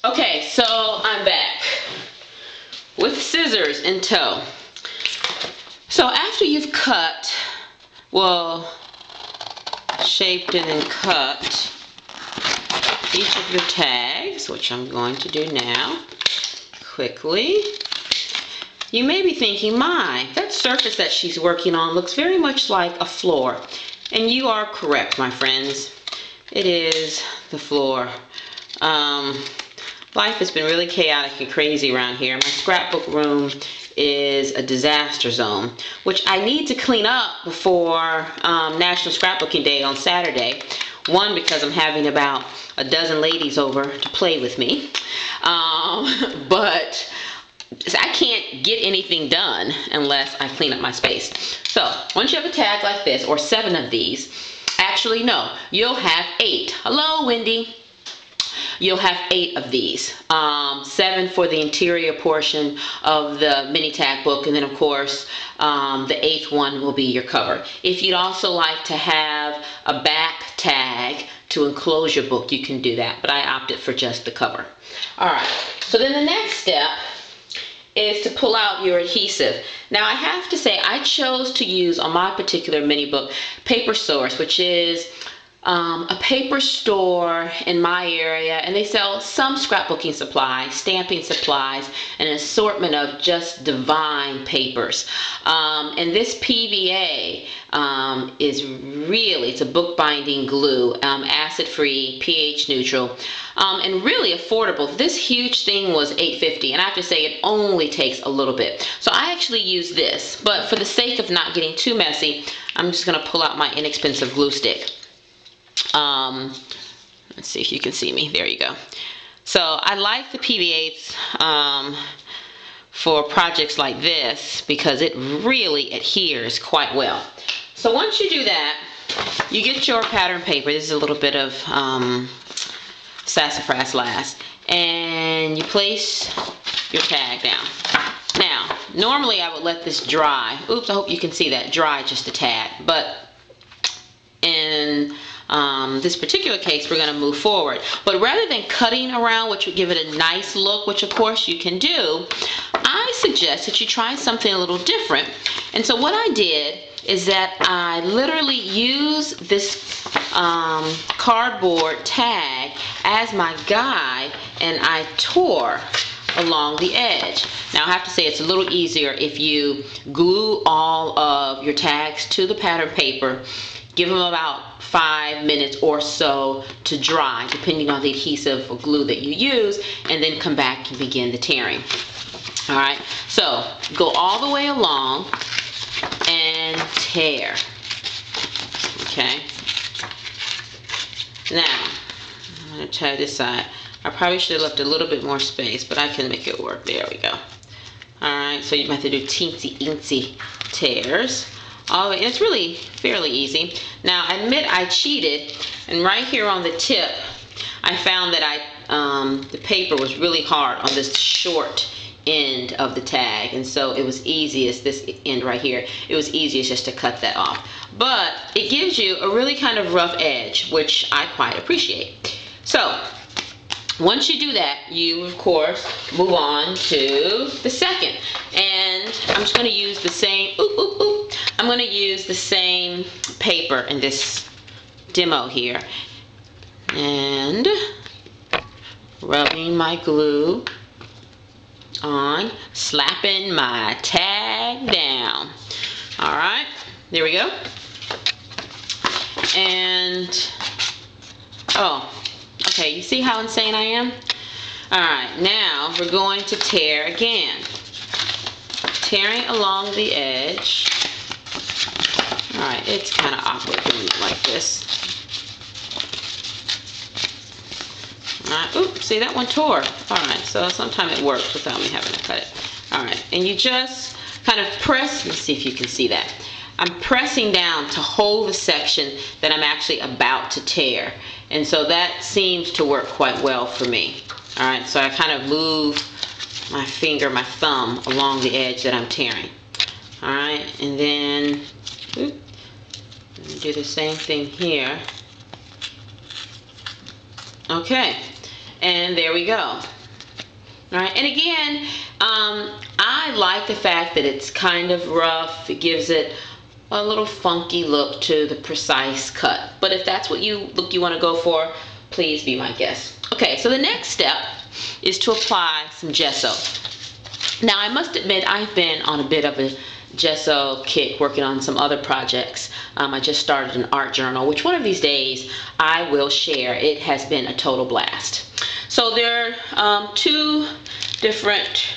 Okay, so I'm back with scissors in tow. So after you've cut, well, shaped and then cut each of your tags, which I'm going to do now quickly, you may be thinking, my, that surface that she's working on looks very much like a floor. And you are correct, my friends. It is the floor. Life has been really chaotic and crazy around here. My scrapbook room is a disaster zone, which I need to clean up before National Scrapbooking Day on Saturday. One, because I'm having about a dozen ladies over to play with me. But I can't get anything done unless I clean up my space. So once you have a tag like this, or 7 of these, actually no, you'll have 8. Hello, Wendy. You'll have 8 of these. 7 for the interior portion of the mini tag book, and then of course the 8th one will be your cover. If you'd also like to have a back tag to enclose your book, you can do that, but I opted for just the cover. Alright, so then the next step is to pull out your adhesive. Now I have to say, I chose to use on my particular mini book Paper Source, which is a paper store in my area, and they sell some scrapbooking supplies, stamping supplies, and an assortment of just divine papers. And this PVA is really, it's a bookbinding glue, acid-free, pH neutral, and really affordable. This huge thing was $8.50, and I have to say it only takes a little bit. So I actually use this, but for the sake of not getting too messy, I'm just going to pull out my inexpensive glue stick. Let's see if you can see me. There you go. So I like the PVAs for projects like this because it really adheres quite well. So once you do that, you get your pattern paper. This is a little bit of sassafras last, and you place your tag down. Now, normally I would let this dry. Oops, I hope you can see that. Dry just a tad. But in this particular case, we're going to move forward. But rather than cutting around, which would give it a nice look, which of course you can do, I suggest that you try something a little different. And so what I did is that I literally use this cardboard tag as my guide, and I tore along the edge. Now I have to say it's a little easier if you glue all of your tags to the pattern paper. Give them about 5 minutes or so to dry, depending on the adhesive or glue that you use, and then come back and begin the tearing. Alright, so go all the way along and tear. Okay. Now, I'm going to try this side. I probably should have left a little bit more space, but I can make it work. There we go. Alright, so you have to do teensy-incy tears. Oh, and it's really fairly easy. Now, I admit I cheated, and right here on the tip, I found that the paper was really hard on this short end of the tag, and so it was easiest, this end right here, it was easiest just to cut that off. But it gives you a really kind of rough edge, which I quite appreciate. So, once you do that, you of course move on to the second, and I'm just going to use the same. I'm going to use the same paper in this demo here, and rubbing my glue on, slapping my tag down. All right, there we go. And oh. Okay, you see how insane I am? Alright, now we're going to tear again. Tearing along the edge. Alright, it's kind of awkward doing it like this. Alright, oops, see that one tore. Alright, so sometimes it works without me having to cut it. Alright, and you just kind of press, let's see if you can see that. I'm pressing down to hold the section that I'm actually about to tear. And so that seems to work quite well for me. Alright, so I kind of move my finger, my thumb, along the edge that I'm tearing. Alright, and then do the same thing here. Okay, and there we go. All right, and again, I like the fact that it's kind of rough. It gives it a little funky look to the precise cut. But if that's what you want to go for, please be my guest. Okay, so the next step is to apply some gesso. Now, I must admit, I've been on a bit of a gesso kick working on some other projects. I just started an art journal, which one of these days I will share. It has been a total blast. So there are two different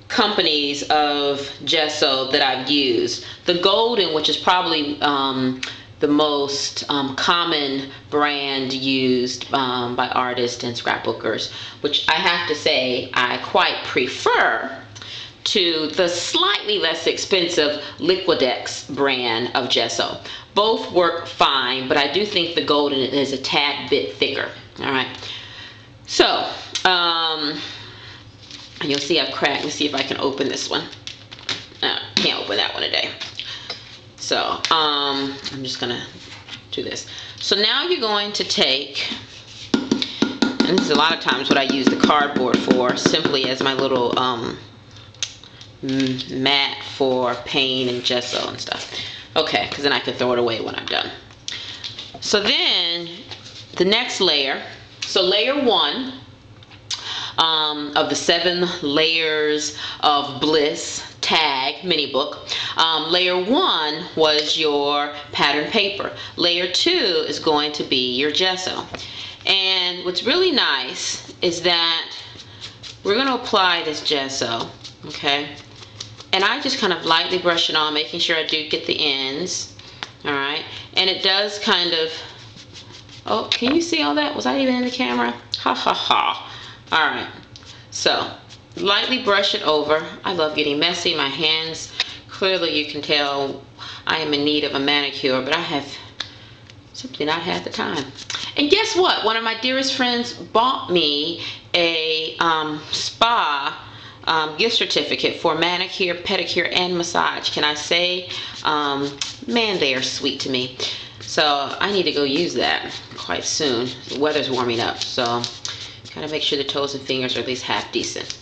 companies of gesso that I've used. The Golden, which is probably the most common brand used by artists and scrapbookers, which I have to say I quite prefer to the slightly less expensive Liquidex brand of gesso. Both work fine, but I do think the Golden is a tad bit thicker. All right, so you'll see I've cracked. Let's see if I can open this one. Can't open that one today. So I'm just gonna do this. So now you're going to take, and this is a lot of times what I use the cardboard for, simply as my little mat for paint and gesso and stuff. Okay, because then I can throw it away when I'm done. So then the next layer, so layer 1 of the 7 layers of bliss tag mini book, layer 1 was your pattern paper. Layer 2 is going to be your gesso. And what's really nice is that we're going to apply this gesso, okay? And I just kind of lightly brush it on, making sure I do get the ends, all right? And it does kind of, oh, can you see all that? Was I even in the camera? Ha ha ha. All right, so lightly brush it over. I love getting messy. My hands, clearly you can tell I am in need of a manicure, but I have simply not had the time. And guess what? One of my dearest friends bought me a spa gift certificate for manicure, pedicure, and massage. Can I say, man, they are sweet to me. So I need to go use that quite soon. The weather's warming up, so gotta make sure the toes and fingers are at least half decent.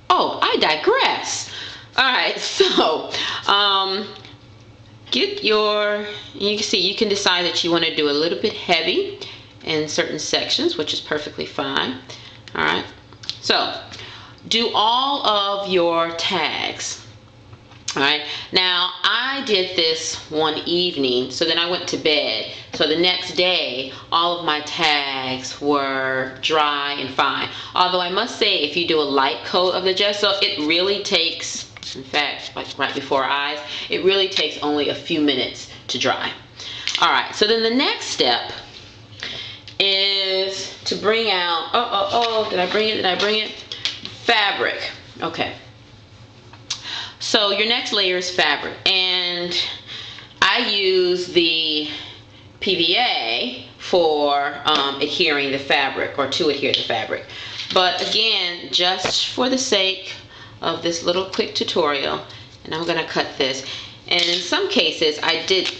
Oh, I digress. All right, so get your, you can see, you can decide that you want to do a little bit heavy in certain sections, which is perfectly fine. All right, so do all of your tags. All right, now I did this one evening, so then I went to bed. So the next day, all of my tags were dry and fine. Although I must say, if you do a light coat of the gesso, it really takes, in fact, like right before our eyes, it really takes only a few minutes to dry. All right, so then the next step is to bring out, did I bring it? Fabric. Okay. So your next layer is fabric, and I use the PVA for adhering the fabric, or to adhere the fabric. But again, just for the sake of this little quick tutorial, and I'm gonna cut this. And in some cases, I did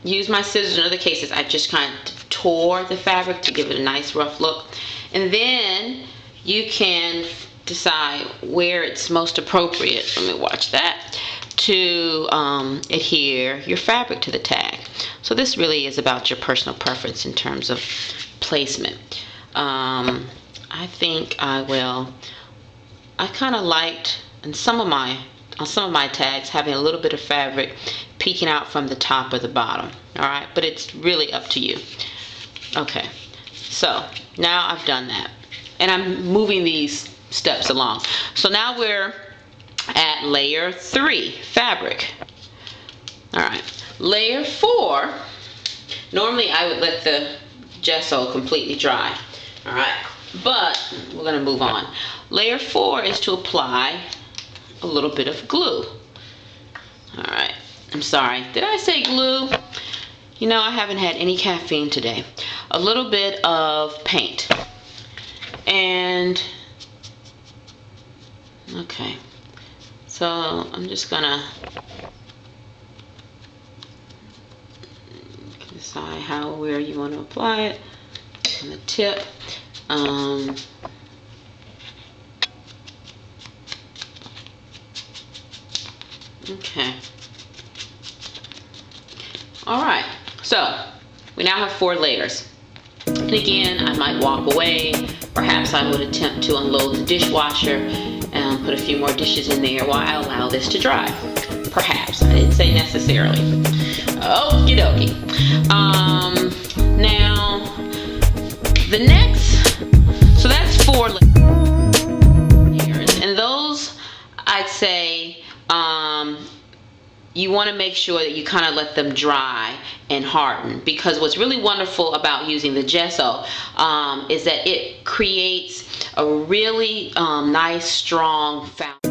use my scissors. In other cases, I just kind of tore the fabric to give it a nice rough look. And then you can decide where it's most appropriate, let me watch that, to adhere your fabric to the tag. So this really is about your personal preference in terms of placement. I think I kind of liked on some of my tags having a little bit of fabric peeking out from the top or the bottom. All right, but it's really up to you. Okay, so now I've done that, and I'm moving these steps along. So now we're at layer 3, fabric. All right, layer 4, normally I would let the gesso completely dry. All right, but we're gonna move on. Layer 4 is to apply a little bit of glue. All right, I'm sorry, did I say glue? You know, I haven't had any caffeine today. A little bit of paint. And okay, so I'm just gonna decide where you want to apply it on the tip. Okay. All right, so we now have 4 layers. And again, I might walk away. Perhaps I would attempt to unload the dishwasher and put a few more dishes in there while I allow this to dry. Perhaps. I didn't say necessarily. Okie dokie. Now, the next, so that's 4 layers. And those, I'd say, you want to make sure that you kind of let them dry and harden, because what's really wonderful about using the gesso is that it creates a really nice, strong foundation.